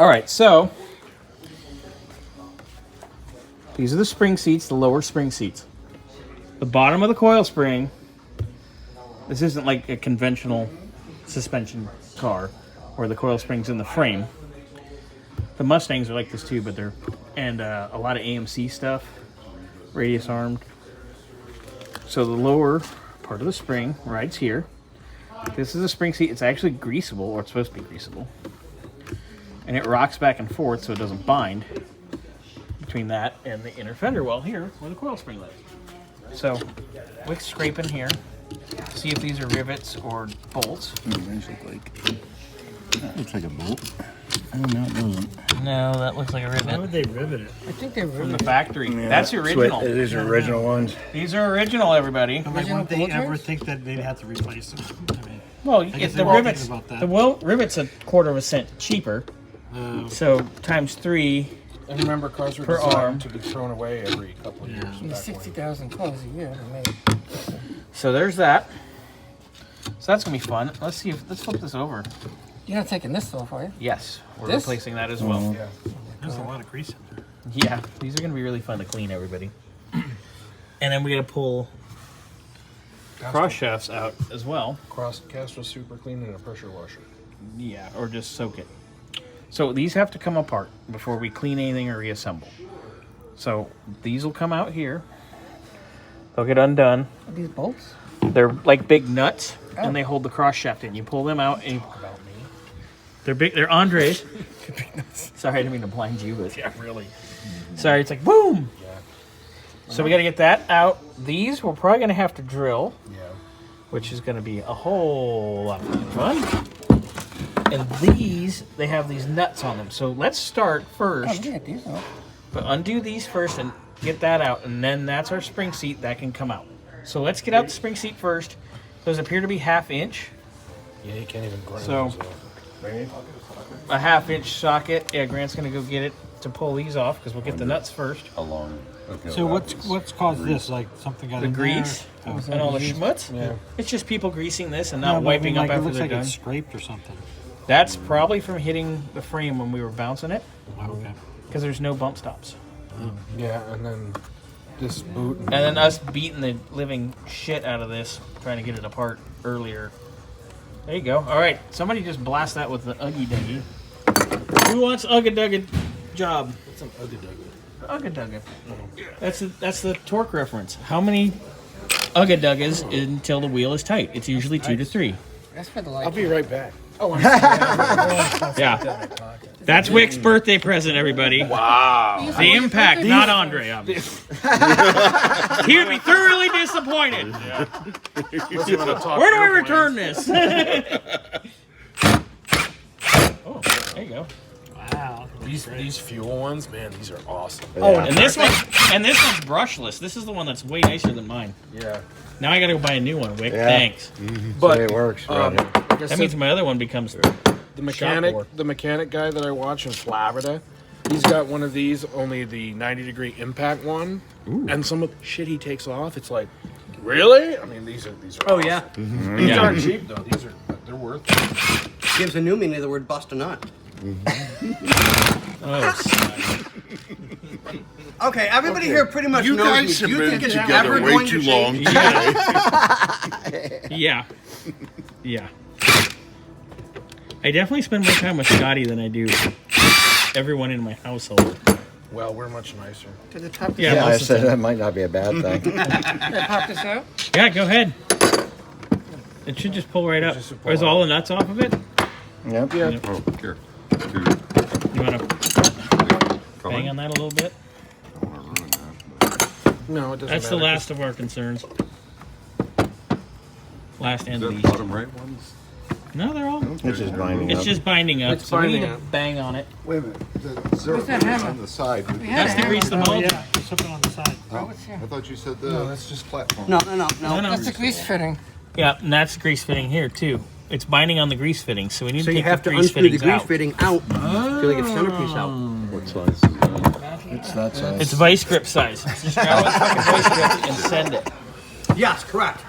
All right, so these are the spring seats, the lower spring seats. The bottom of the coil spring, this isn't like a conventional suspension car where the coil spring's in the frame. The Mustangs are like this too, but they're, and a lot of AMC stuff, radius armed. So the lower part of the spring rides here. This is a spring seat. It's actually greasable, or it's supposed to be greasable. And it rocks back and forth so it doesn't bind between that and the inner fender well here where the coil spring lives. So, quick scraping here. See if these are rivets or bolts. That looks like a bolt. Oh, no, it doesn't. No, that looks like a rivet. Why would they rivet it? I think they riveted From the factory. Yeah, That's the original. These are original ones. These are original, everybody. And like, wouldn't they ever think that they'd have to replace them? I mean, Well, guess if they the were rivets, thinking about that. the rivets a quarter of a cent cheaper. So times 3. And remember, cars were Per designed arm. to be thrown away every couple of years. I mean, back 60,000 cars a year. So there's that. So that's gonna be fun. Let's see if let's flip this over. You're not taking this off, are you? Yes, we're This? replacing that as well. when- Yeah. there's a lot of grease in there. Yeah, these are gonna be really fun to clean, everybody. And then we gotta pull cross shafts out as well. Cross Castrol super clean and a pressure washer. Yeah, or just soak it. So these have to come apart before we clean anything or reassemble. So these will come out here. They'll get undone. Are these bolts? They're like big nuts, Oh. and they hold the cross shaft in. You pull them out, and they're big. They're Andres. Sorry, I didn't mean to blind you, but Yeah, really. sorry. It's like boom. Yeah. So we got to get that out. These we're probably gonna have to drill, Yeah. which is gonna be a whole lot of fun. And these, they have these nuts on them. So let's start Oh, first. look at these. Oh. But undo these first and get that out, and then that's our spring seat that can come out. So let's get out the spring seat first. Those appear to be 1/2 inch. Yeah, you can't even grind So- those off. Right? A 1/2 inch socket. Yeah, Grant's gonna go get it to pull these off because we'll get the nuts first. Along. Okay, So well, what's caused this? Like something got The in grease there? Oh. and all the schmutz. Yeah. It's just people greasing this and No, not but I mean, wiping like, up it after looks they're like done. it's scraped or something. That's probably from hitting the frame when we were bouncing it Oh, okay. because there's no bump stops. Yeah, and then this boot. And then us beating the living shit out of this, trying to get it apart earlier. There you go. All right, somebody just blast that with the Uggy Duggy. Who wants Ugga Dugga job? What's an Ugga Ugga Dugga. That's the torque reference. How many Ugga Duggas until the wheel is tight? It's usually 2 to 3. That's for the I'll light. be right back. Oh, I'm Yeah. That's Wick's birthday present, everybody. Wow. The impact, not Andre, obviously. He would be thoroughly disappointed. Where do we return this? Oh, there you go. Wow. These fuel ones, man, these are awesome. Oh, and this one's brushless. This is the one that's way nicer than mine. Yeah. Now I gotta go buy a new one, Wick. Yeah. Thanks. But it works. Right like I That said, means my other one becomes the mechanic, war. the mechanic guy that I watch in Florida, he's got one of these, only the 90-degree impact one, and some of the shit he takes off, it's like, really? I mean, these are. Oh, awesome. yeah. These Yeah. aren't cheap though. They're worth it. Gives a new meaning to the word bust a nut. oh, Okay, everybody here pretty much You knows guys me. have Do you been think it's together ever way going too to long. change? yeah. Yeah. I definitely spend more time with Scotty than I do everyone in my household. Well, we're much nicer. Did it pop this Yeah, Yeah, I most of the said time. that might not be a bad thing. Did it pop this out? Yeah, go ahead. It should just pull right up. Just pull Is out. all the nuts off of it? Yep. Yeah. Oh, here. You want to bang on that a little bit? I don't want to ruin that. No, it doesn't That's matter. the last of our concerns. Last Is and that least. bottom right ones? No, they're all. It's just binding It's up. just binding up. It's so we need binding to up. bang on it. Wait a minute. The zero What's that hammer? on the side. We had That's a to hammer. grease the Oh, mold. yeah. There's something on the side. Oh, what's here? I thought you said No, the that's just platform. No. No. That's the grease fitting. Yeah, and that's grease fitting here too. It's binding on the grease fitting, so we need So to you take have the to grease unscrew the fittings grease out. fitting out to like its centerpiece out. what size is that? It's that size. It's vice grip size. Just grab a fucking vice grip and send it. Yes, correct.